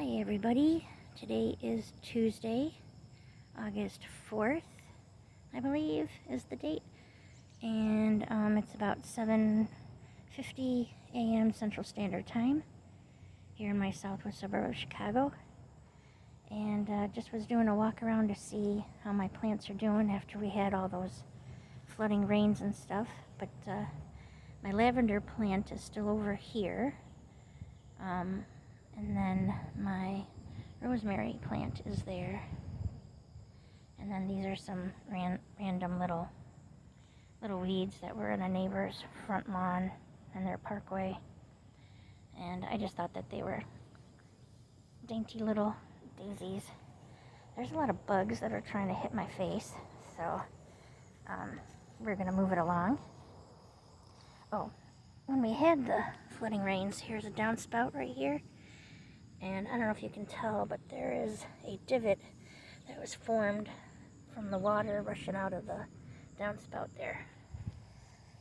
Hi everybody, today is Tuesday, August 4th, I believe is the date, and it's about 7:50 a.m. Central Standard Time here in my southwest suburb of Chicago, and just was doing a walk around to see how my plants are doing after we had all those flooding rains and stuff, but my lavender plant is still over here. And then my rosemary plant is there. And then these are some random little weeds that were in a neighbor's front lawn and their parkway. And I just thought that they were dainty little daisies. There's a lot of bugs that are trying to hit my face, so we're gonna move it along. Oh, when we had the flooding rains, here's a downspout right here. And I don't know if you can tell, but there is a divot that was formed from the water rushing out of the downspout there.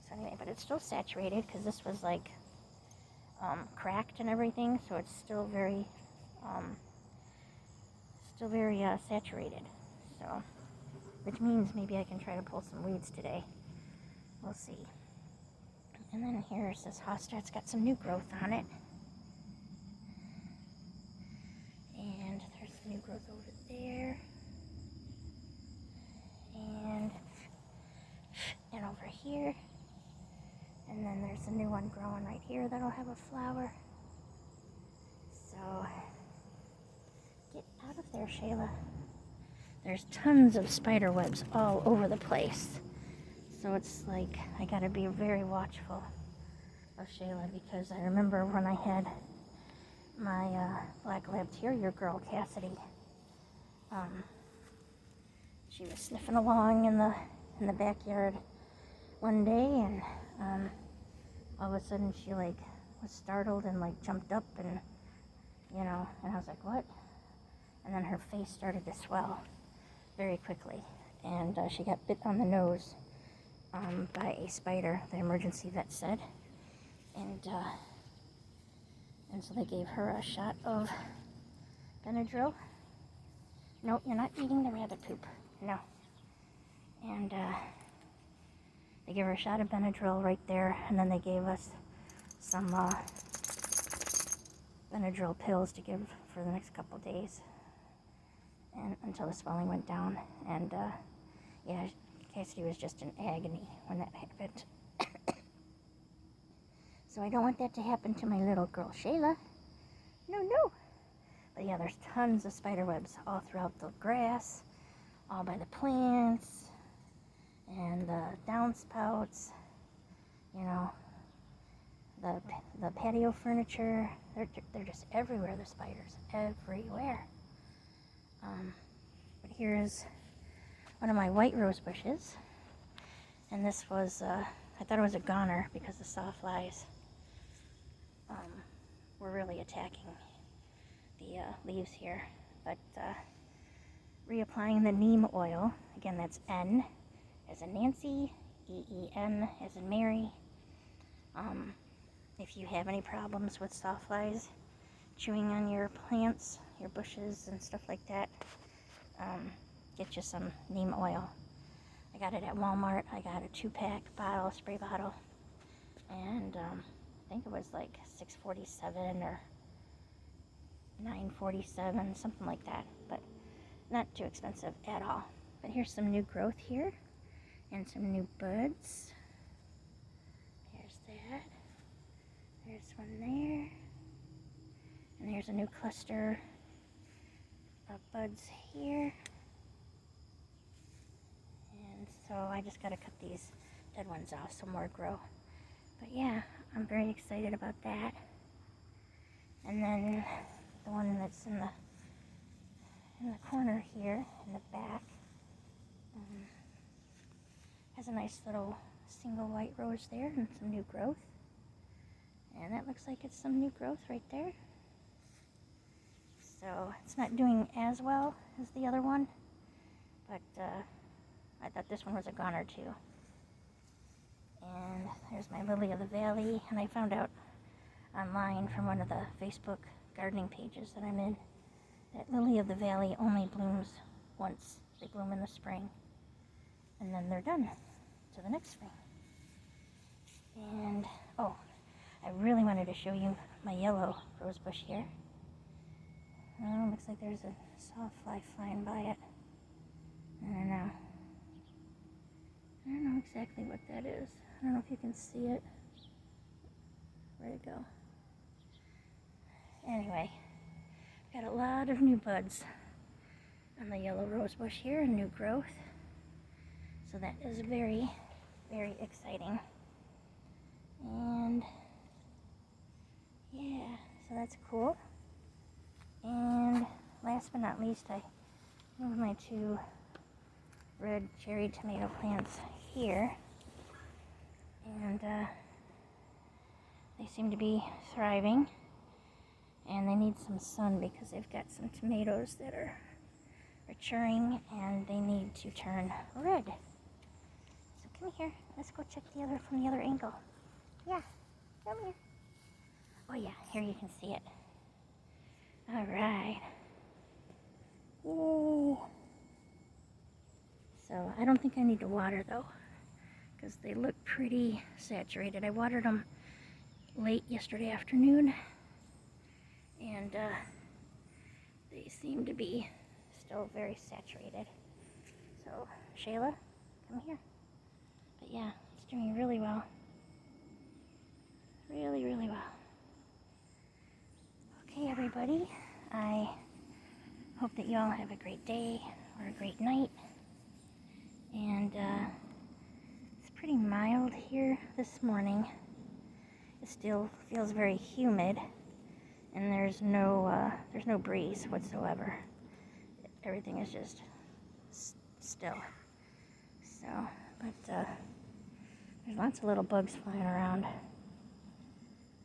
So anyway, but it's still saturated because this was like cracked and everything, so it's still very saturated. So, which means maybe I can try to pull some weeds today. We'll see. And then here's this hosta. It's got some new growth on it. And there's some new growth over there. And over here. And then there's a new one growing right here that'll have a flower. So, get out of there, Shayla. There's tons of spider webs all over the place. So it's like, I gotta be very watchful of Shayla, because I remember when I had my black lab terrier girl, Cassidy, she was sniffing along in the backyard one day, and all of a sudden she like was startled and like jumped up, and and I was like, what? And then her face started to swell very quickly, and she got bit on the nose by a spider, the emergency vet said, and so they gave her a shot of Benadryl. No, you're not eating the rabbit poop. No. And they gave her a shot of Benadryl right there, and then they gave us some Benadryl pills to give for the next couple days, and until the swelling went down. And yeah, Cassidy was just in agony when that happened. So I don't want that to happen to my little girl, Shayla. No. But yeah, there's tons of spider webs all throughout the grass, all by the plants, and the downspouts, the patio furniture. They're just everywhere, the spiders, everywhere. But here is one of my white rose bushes, and this was, I thought it was a goner because the sawflies were really attacking the leaves here. But reapplying the neem oil, again that's N as in Nancy, E-E-N as in Mary. If you have any problems with sawflies chewing on your plants, your bushes and stuff like that, get you some neem oil. I got it at Walmart. I got a 2-pack bottle, spray bottle, and I think it was like $6.47 or $9.47, something like that, but not too expensive at all. But here's some new growth here, and some new buds. There's that. There's one there, and there's a new cluster of buds here. And so I just gotta cut these dead ones off so more grow. But yeah, I'm very excited about that. And then the one that's in the corner here, in the back, has a nice little single white rose there and some new growth. And that looks like it's some new growth right there. So it's not doing as well as the other one, but I thought this one was a goner too. And there's my lily of the valley, and I found out online from one of the Facebook gardening pages that I'm in that lily of the valley only blooms once. They bloom in the spring, and then they're done to the next spring. And, oh, I really wanted to show you my yellow rose bush here. Oh, looks like there's a sawfly flying by it. I don't know. I don't know exactly what that is. I don't know if you can see it. Where'd it go? Anyway, got a lot of new buds on the yellow rose bush here and new growth. So that is very, very exciting. And yeah, so that's cool. And last but not least, I moved my 2 red cherry tomato plants here. And they seem to be thriving. And they need some sun because they've got some tomatoes that are maturing and they need to turn red. So come here, let's go check from the other angle. Yeah, come here. Oh yeah, here you can see it. All right. Yay. So I don't think I need to water though, because they look pretty saturated. I watered them late yesterday afternoon, and they seem to be still very saturated. So Shayla, come here. But yeah, it's doing really well. Really, really well. Okay, everybody. I hope that you all have a great day or a great night. And it's pretty mild here this morning. It still feels very humid, and there's no breeze whatsoever. Everything is just still. So, but there's lots of little bugs flying around,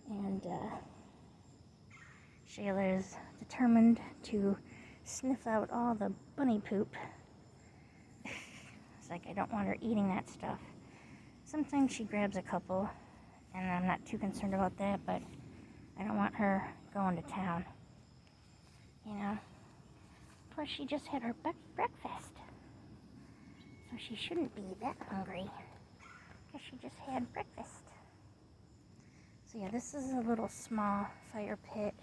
and Shayla is determined to sniff out all the bunny poop. It's like I don't want her eating that stuff. Sometimes she grabs a couple, and I'm not too concerned about that, but I don't want her going to town, you know. Plus, she just had her breakfast, so she shouldn't be that hungry, because she just had breakfast. So yeah, this is a little small fire pit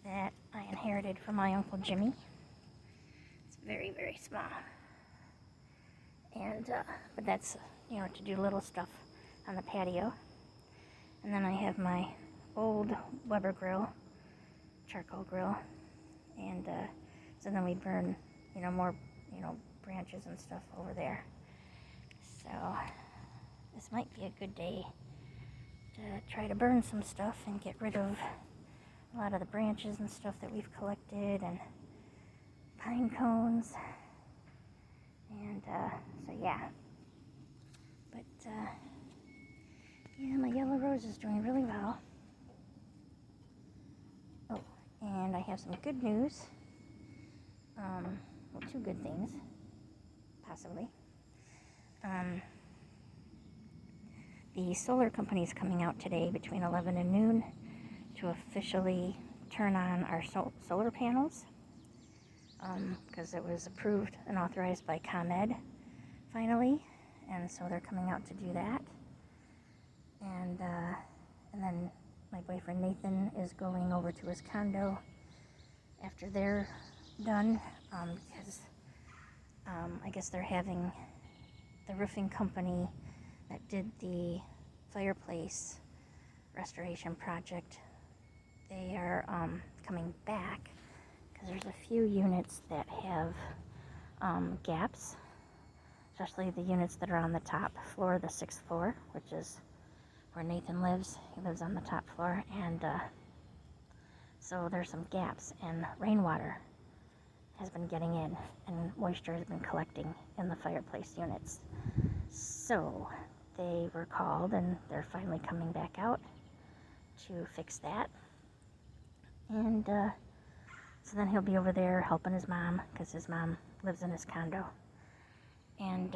that I inherited from my Uncle Jimmy. It's very, very small. And, but that's, you know, to do little stuff on the patio. And then I have my old Weber grill, charcoal grill. And, so then we burn, you know, more, you know, branches and stuff over there. So, this might be a good day to try to burn some stuff and get rid of a lot of the branches and stuff that we've collected, and pine cones, and so yeah. But yeah, my yellow rose is doing really well. Oh, and I have some good news. Well, 2 good things, possibly. The solar company is coming out today between 11 and noon to officially turn on our solar panels, because it was approved and authorized by ComEd finally, and so they're coming out to do that. And then my boyfriend Nathan is going over to his condo after they're done, because I guess they're having the roofing company that did the fireplace restoration project. They are coming back because there's a few units that have gaps, especially the units that are on the top floor, the 6th floor, which is where Nathan lives. He lives on the top floor, and so there's some gaps, and rainwater has been getting in, and moisture has been collecting in the fireplace units. So they were called, and they're finally coming back out to fix that. And so then he'll be over there helping his mom, because his mom lives in his condo. And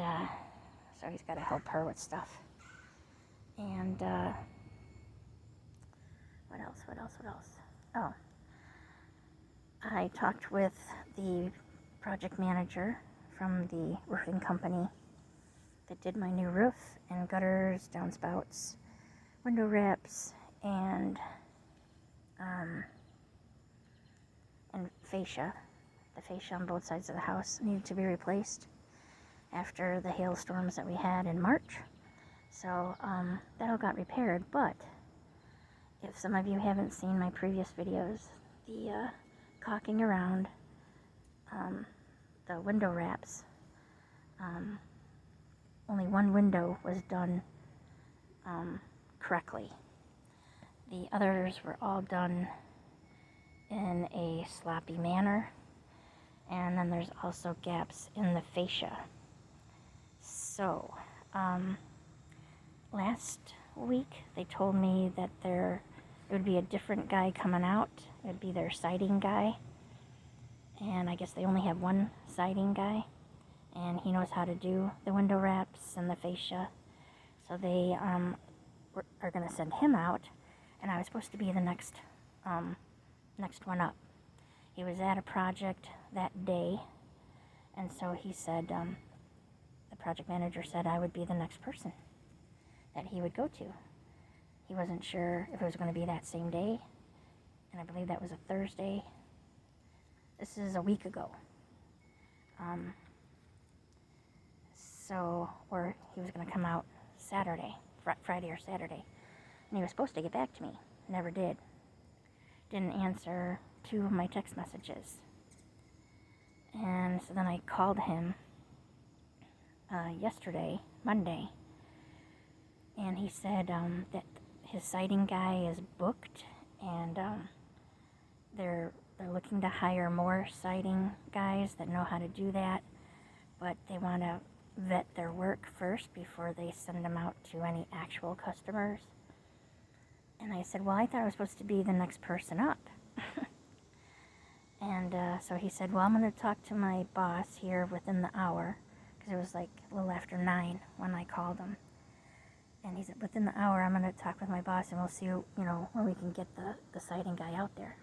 so he's got to help her with stuff. And what else? Oh, I talked with the project manager from the roofing company that did my new roof and gutters, downspouts, window wraps, and fascia. The fascia on both sides of the house needed to be replaced after the hailstorms that we had in March. So that all got repaired, but if some of you haven't seen my previous videos, the caulking around the window wraps, only one window was done correctly. The others were all done in a sloppy manner, and then there's also gaps in the fascia. So last week they told me that it would be a different guy coming out. It would be their siding guy, and I guess they only have one siding guy, and he knows how to do the window wraps and the fascia. So they are going to send him out, and I was supposed to be the next one up. He was at a project that day, and so he said, the project manager said I would be the next person that he would go to. He wasn't sure if it was going to be that same day, and I believe that was a Thursday. This is a week ago. Or he was going to come out Saturday, Friday or Saturday, and he was supposed to get back to me. Never did. Didn't answer 2 of my text messages. And so then I called him yesterday, Monday, and he said that his siding guy is booked, and they're looking to hire more siding guys that know how to do that, but they want to vet their work first before they send them out to any actual customers. And I said, well, I thought I was supposed to be the next person up. And so he said, well, I'm going to talk to my boss here within the hour, because it was like a little after 9 when I called him. And he said, within the hour, I'm going to talk with my boss, and we'll see, when we can get the siding guy out there.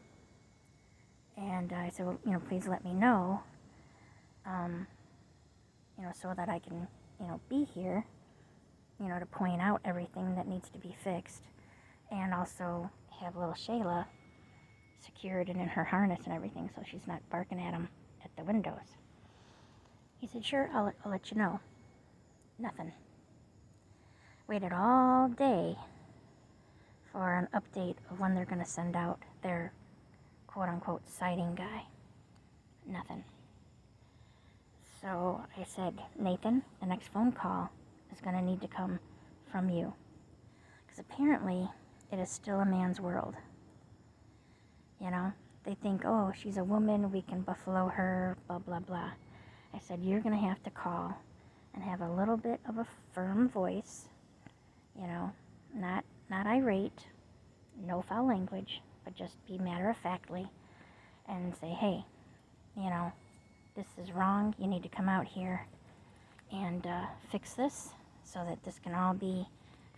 And I said, well, please let me know, so that I can, be here, to point out everything that needs to be fixed. And also have little Shayla secured and in her harness and everything, so she's not barking at him at the windows. He said, sure, I'll let you know. Nothing. Waited all day for an update of when they're going to send out their quote-unquote siding guy. Nothing. So I said, Nathan, the next phone call is going to need to come from you. Because apparently it is still a man's world. They think, oh, she's a woman, we can buffalo her, blah, blah, blah. I said, you're going to have to call and have a little bit of a firm voice, not irate, no foul language, but just be matter-of-factly and say, hey, this is wrong, you need to come out here and fix this so that this can all be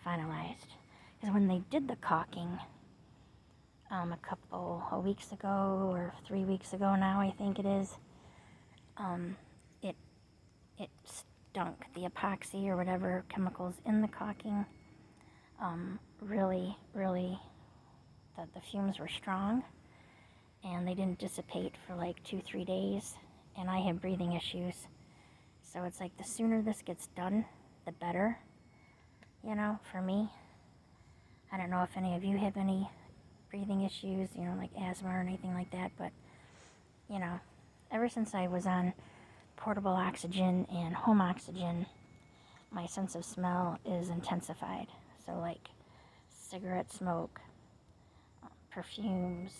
finalized. Because when they did the caulking, a couple of weeks ago, or 3 weeks ago now, I think it is, it stunk. The epoxy or whatever chemicals in the caulking, really, the fumes were strong, and they didn't dissipate for like 2-3 days, and I have breathing issues, so it's like the sooner this gets done, the better, for me. I don't know if any of you have any breathing issues, like asthma or anything like that, but, ever since I was on portable oxygen and home oxygen, my sense of smell is intensified. So like cigarette smoke, perfumes,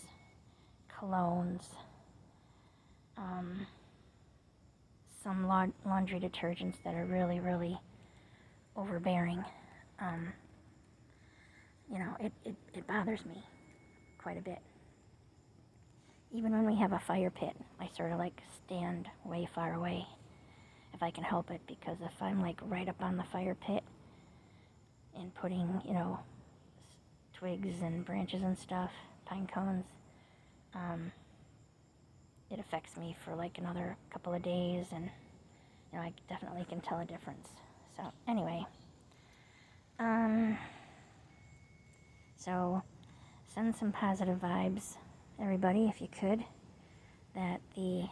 colognes, some laundry detergents that are really, really overbearing. It bothers me quite a bit. Even when we have a fire pit, I sort of like stand way far away if I can help it, because if I'm like right up on the fire pit and putting, twigs and branches and stuff, pine cones, it affects me for like another couple of days, and I definitely can tell a difference. So anyway, so send some positive vibes, everybody, if you could, that the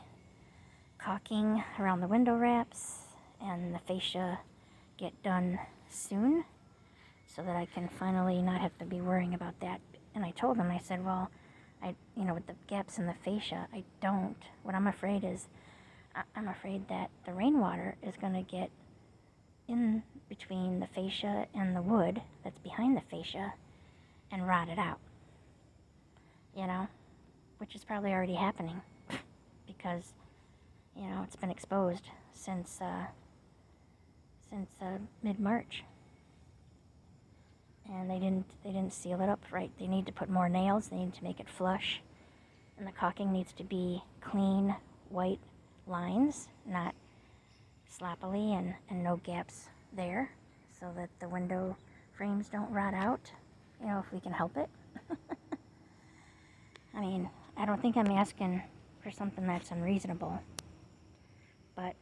caulking around the window wraps and the fascia get done soon, so that I can finally not have to be worrying about that. And I told him, I said, well, with the gaps in the fascia, what I'm afraid is, I'm afraid that the rainwater is going to get in between the fascia and the wood that's behind the fascia and rot it out, which is probably already happening because, it's been exposed since mid-March. And they didn't seal it up right. They need to put more nails. They need to make it flush, and the caulking needs to be clean, white lines, not sloppily, and no gaps there, so that the window frames don't rot out, if we can help it. I mean, I don't think I'm asking for something that's unreasonable, but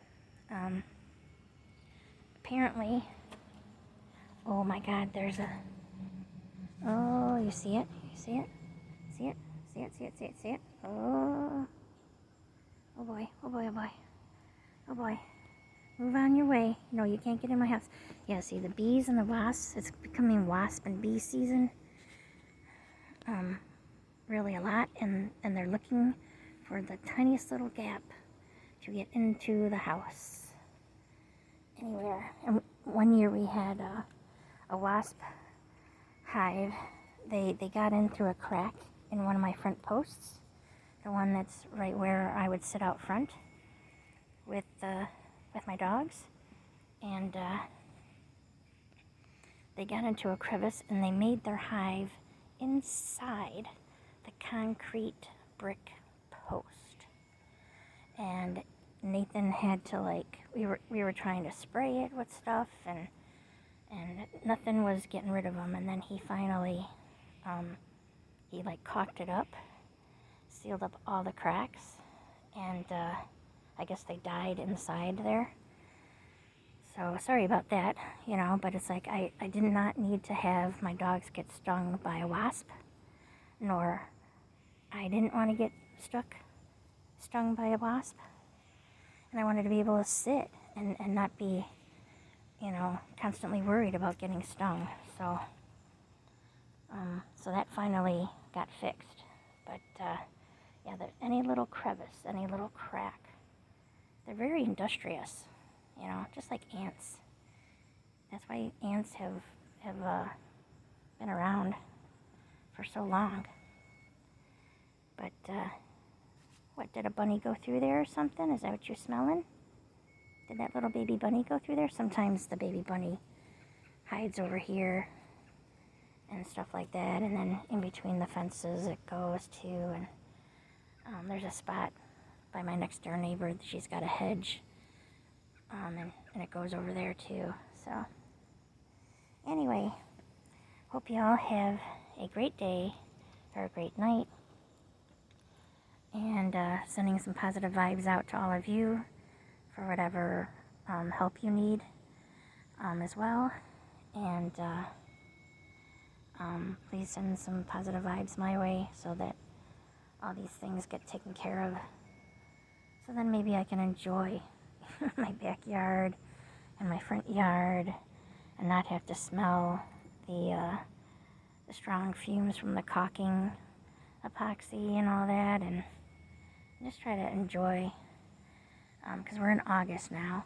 apparently, oh my God, oh, you see it? You see it? See it? See it? See it? See it? See it? Oh. Oh boy. Oh boy. Oh boy. Oh boy. Move on your way. No, you can't get in my house. Yeah, see, the bees and the wasps, it's becoming wasp and bee season. Really a lot, and they're looking for the tiniest little gap to get into the house. Anywhere. And one year we had a wasp hive. They got in through a crack in one of my front posts, the one that's right where I would sit out front with my dogs, and they got into a crevice and they made their hive inside the concrete brick post. And Nathan had to we were trying to spray it with stuff, and nothing was getting rid of them. And then he finally he caulked it up, sealed up all the cracks, and I guess they died inside there. So sorry about that, but it's I did not need to have my dogs get stung by a wasp, nor I didn't want to get stung by a wasp. And I wanted to be able to sit and not be, constantly worried about getting stung. So that finally got fixed. But yeah, any little crevice, any little crack, they're very industrious, just like ants. That's why ants have been around for so long. But what, did a bunny go through there or something? Is that what you're smelling? Did that little baby bunny go through there? Sometimes the baby bunny hides over here and stuff like that, and then in between the fences it goes to, and there's a spot by my next door neighbor. She's got a hedge, and it goes over there too. So anyway, hope you all have a great day or a great night, and sending some positive vibes out to all of you for whatever help you need as well. And please send some positive vibes my way so that all these things get taken care of. So then maybe I can enjoy my backyard and my front yard and not have to smell the strong fumes from the caulking epoxy and all that, and just try to enjoy, because we're in August now.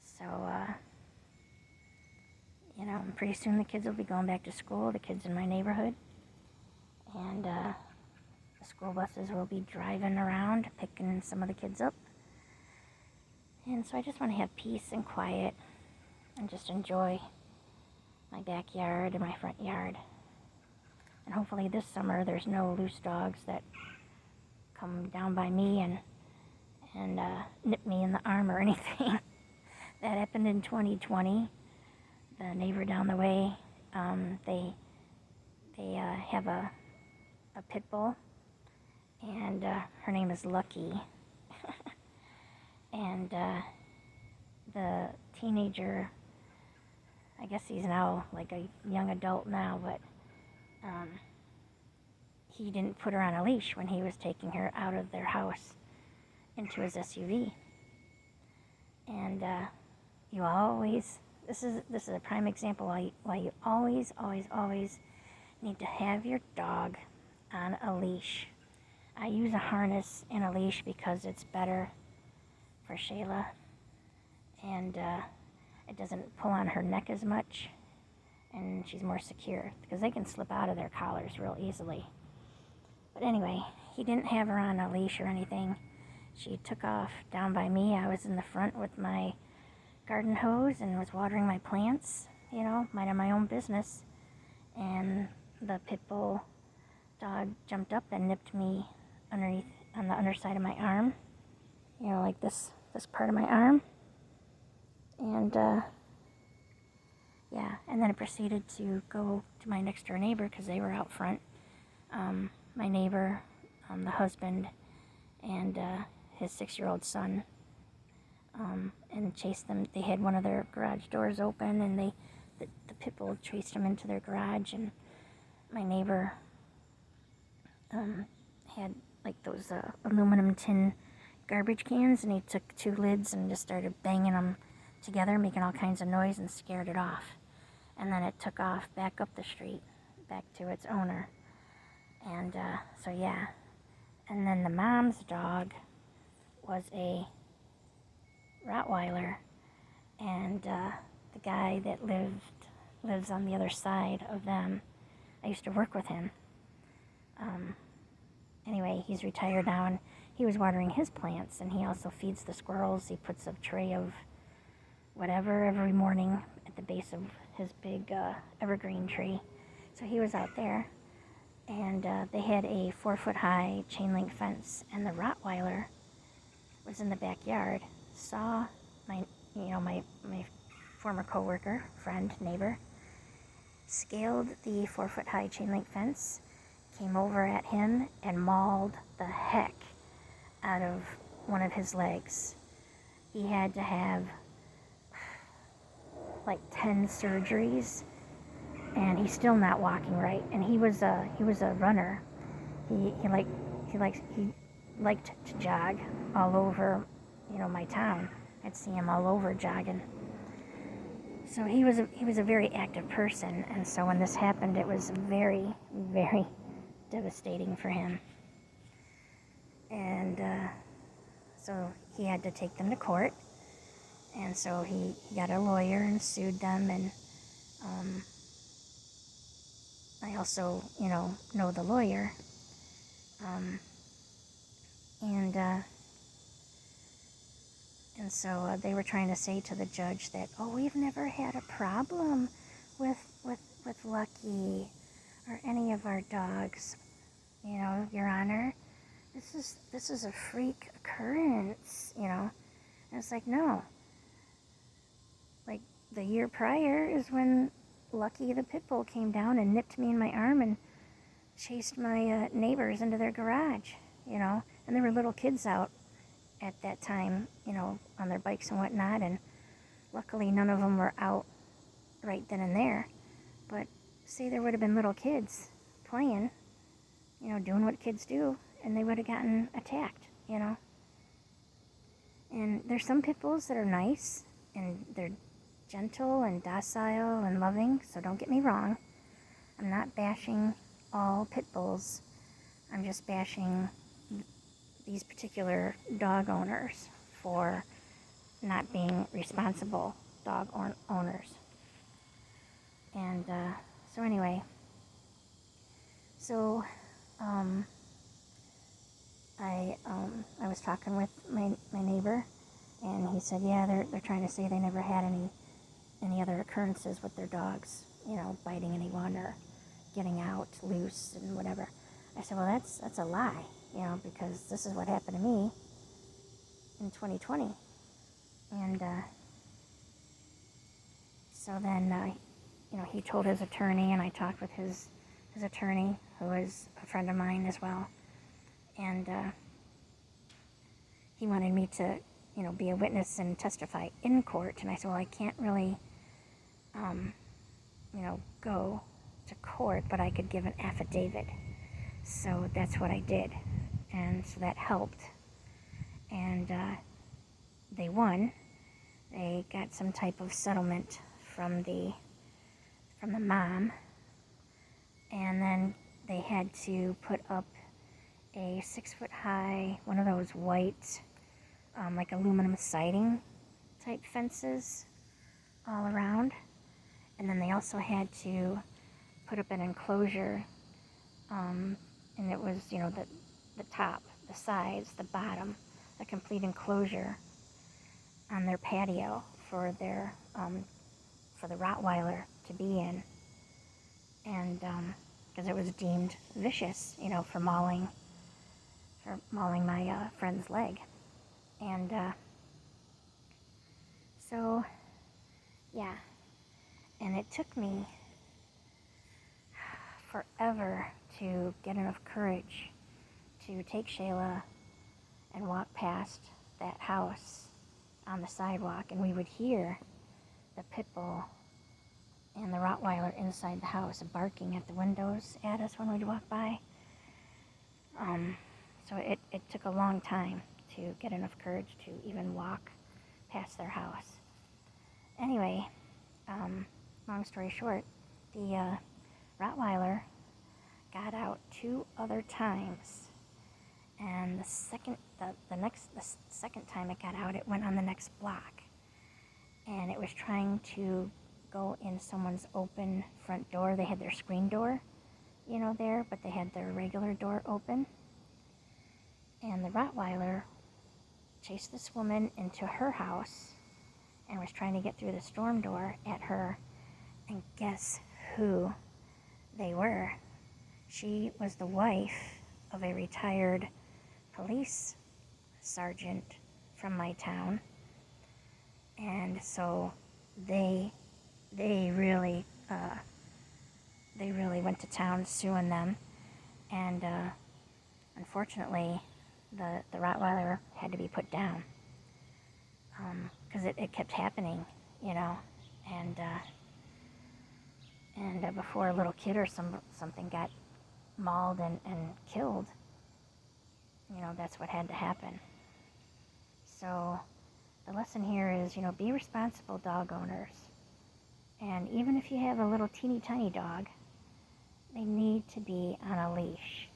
So, pretty soon the kids will be going back to school, the kids in my neighborhood. And the school buses will be driving around, picking some of the kids up. And so I just want to have peace and quiet and just enjoy my backyard and my front yard. And hopefully this summer there's no loose dogs that come down by me and nip me in the arm or anything. That happened in 2020. The neighbor down the way, they have a pit bull, and her name is Lucky. And the teenager, I guess he's now like a young adult now, but he didn't put her on a leash when he was taking her out of their house into his SUV. And you always, this is a prime example why you always need to have your dog on a leash. I use a harness and a leash because it's better for Shayla, and it doesn't pull on her neck as much, and she's more secure because they can slip out of their collars real easily. But anyway, he didn't have her on a leash or anything. She took off down by me. I was in the front with my garden hose and was watering my plants, minding my own business. And the pit bull dog jumped up and nipped me underneath on the underside of my arm, like this part of my arm. And yeah, and then it proceeded to go to my next door neighbor because they were out front. My neighbor, the husband, and his 6-year-old son, and chased them. They had one of their garage doors open, and the pit bull chased them into their garage. And my neighbor had like those aluminum tin garbage cans, and he took 2 lids and just started banging them together, making all kinds of noise, and scared it off. And then it took off back up the street, back to its owner. And so yeah. And then the mom's dog was a Rottweiler, and the guy that lives on the other side of them, I used to work with him. Anyway, he's retired now, and he was watering his plants, and he also feeds the squirrels. He puts a tray of whatever every morning at the base of his big evergreen tree. So he was out there, and they had a 4-foot-high chain link fence, and the Rottweiler was in the backyard, saw my former coworker, friend, neighbor, scaled the 4-foot-high chain link fence, came over at him, and mauled the heck out of one of his legs. He had to have like 10 surgeries, and he's still not walking right. And he was a runner. He liked to jog all over, my town. I'd see him all over jogging. So he was a very active person, and so when this happened, it was very, very devastating for him. And so he had to take them to court, and so he got a lawyer and sued them. And I also, know the lawyer. And so they were trying to say to the judge that, we've never had a problem with Lucky or any of our dogs, Your Honor. This is a freak occurrence, And it's like, no. Like the year prior is when Lucky the pit bull came down and nipped me in my arm and chased my neighbors into their garage, And there were little kids out at that time, on their bikes and whatnot, and luckily none of them were out right then and there. But say there would have been little kids playing, doing what kids do, and they would have gotten attacked, And there's some pit bulls that are nice, and they're gentle and docile and loving, so don't get me wrong. I'm not bashing all pit bulls. I'm just bashing these particular dog owners for not being responsible dog owners. And so anyway, I was talking with my neighbor, and he said, yeah, they're trying to say they never had any other occurrences with their dogs, biting anyone or getting out loose and whatever. I said, well, that's a lie, because this is what happened to me in 2020. And so then, he told his attorney, and I talked with his attorney, who is a friend of mine as well. And he wanted me to, be a witness and testify in court. And I said, well, I can't really, go to court, but I could give an affidavit. So that's what I did. And so that helped. And they won. They got some type of settlement from the mom. And then they had to put up a 6-foot high, one of those white, like aluminum siding type fences all around. And then they also had to put up an enclosure, and it was, the top, the sides, the bottom, a complete enclosure on their patio for their, for the Rottweiler to be in. And, because it was deemed vicious, for mauling my friend's leg. And so, yeah. And it took me forever to get enough courage to take Shayla and walk past that house on the sidewalk, and we would hear the pit bull and the Rottweiler inside the house barking at the windows at us when we'd walk by. So it took a long time to get enough courage to even walk past their house. Anyway, long story short, the Rottweiler got out 2 other times, and the second time it got out, it went on the next block, and it was trying to go in someone's open front door. They had their screen door, there, but they had their regular door open. And the Rottweiler chased this woman into her house and was trying to get through the storm door at her. And guess who they were? She was the wife of a retired police sergeant from my town. And so they really went to town suing them. And unfortunately, the Rottweiler had to be put down, because it kept happening, and before a little kid or something got mauled and killed, that's what had to happen. So the lesson here is, be responsible dog owners. And even if you have a little teeny tiny dog, they need to be on a leash.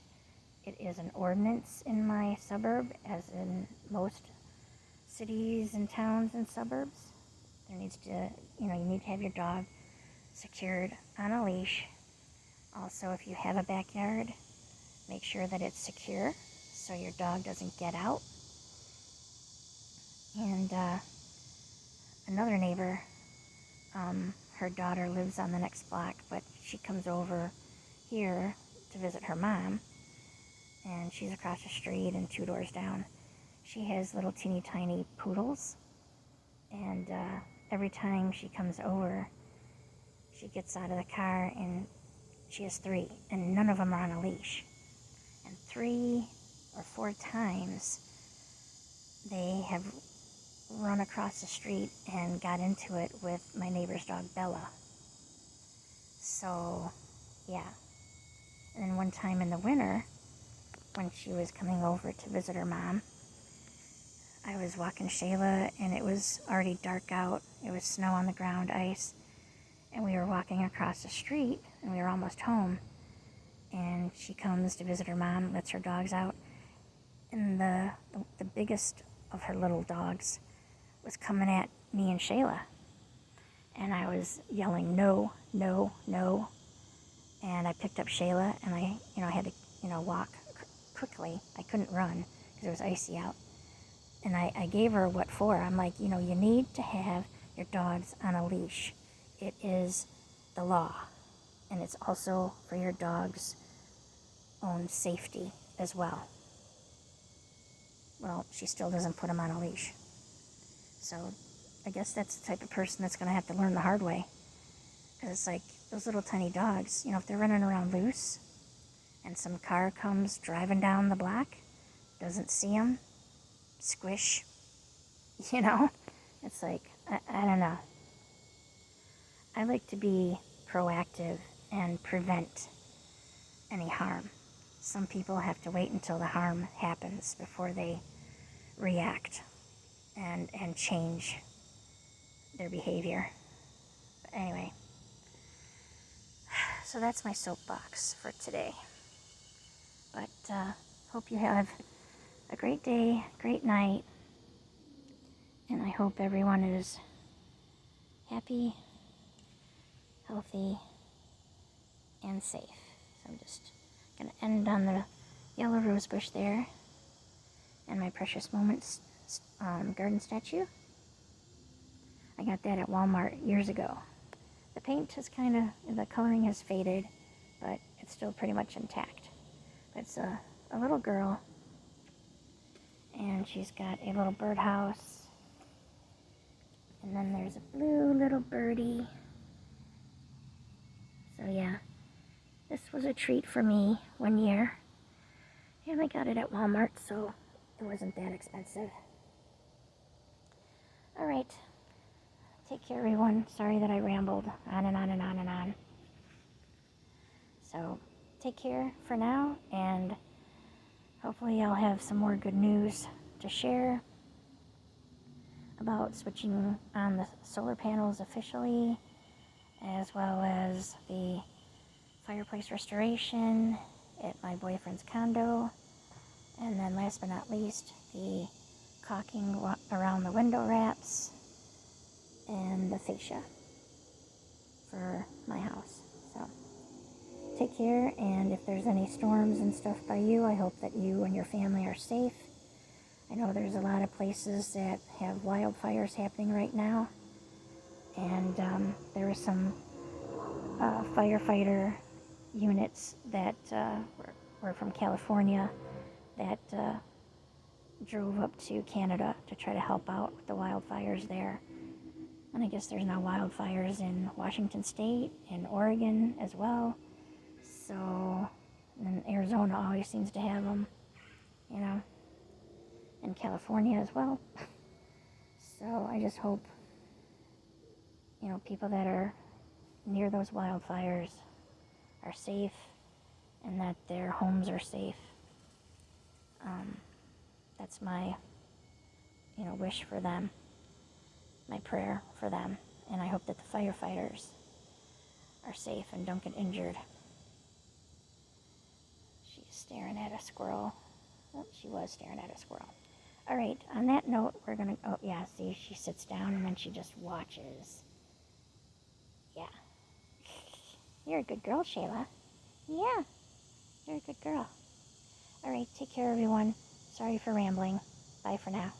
It is an ordinance in my suburb, as in most cities and towns and suburbs. There needs to, you need to have your dog secured on a leash. Also, if you have a backyard, make sure that it's secure so your dog doesn't get out. And another neighbor, her daughter lives on the next block, but she comes over here to visit her mom, and she's across the street and 2 doors down. She has little teeny tiny poodles, and every time she comes over, she gets out of the car, and she has 3, and none of them are on a leash. And 3 or 4 times they have run across the street and got into it with my neighbor's dog Bella. So, yeah. And then one time in the winter, when she was coming over to visit her mom, I was walking Shayla, and it was already dark out. It was snow on the ground, ice, and we were walking across the street, and we were almost home, and she comes to visit her mom, lets her dogs out, and the biggest of her little dogs was coming at me and Shayla, and I was yelling, no, no, no, and I picked up Shayla, and I had to, walk quickly. I couldn't run because it was icy out, and I gave her what for. I'm like, you need to have your dogs on a leash. It is the law, and it's also for your dog's own safety as well. Well, she still doesn't put them on a leash. So I guess that's the type of person that's going to have to learn the hard way. Because it's like those little tiny dogs, if they're running around loose and some car comes driving down the block, doesn't see them, squish, you know? It's like, I don't know. I like to be proactive and prevent any harm. Some people have to wait until the harm happens before they react and change their behavior. But anyway, so that's my soapbox for today. But hope you have a great day, great night, and I hope everyone is happy, healthy, and safe. So I'm just going to end on the yellow rose bush there and my Precious Moments garden statue. I got that at Walmart years ago. The paint has the coloring has faded, but it's still pretty much intact. It's a little girl, and she's got a little birdhouse, and then there's a blue little birdie. So yeah, this was a treat for me one year, and I got it at Walmart, so it wasn't that expensive. All right, take care, everyone. Sorry that I rambled on and on and on and on. So take care for now, and hopefully I'll have some more good news to share about switching on the solar panels officially, as well as the fireplace restoration at my boyfriend's condo, and then last but not least, the caulking around the window wraps and the fascia for my house. So take care, and if there's any storms and stuff by you, I hope that you and your family are safe. I know there's a lot of places that have wildfires happening right now, and there were some firefighter units that were from California that drove up to Canada to try to help out with the wildfires there. And I guess there's now wildfires in Washington State and Oregon as well. So, and Arizona always seems to have them, you know, and California as well. So I just hope, you know, people that are near those wildfires are safe and that their homes are safe. That's my, you know, wish for them, my prayer for them. And I hope that the firefighters are safe and don't get injured. She's staring at a squirrel. Oh, she was staring at a squirrel. All right, on that note, we're going to, oh yeah, see, she sits down and then she just watches. Yeah. You're a good girl, Shayla. Yeah, you're a good girl. All right, take care, everyone. Sorry for rambling. Bye for now.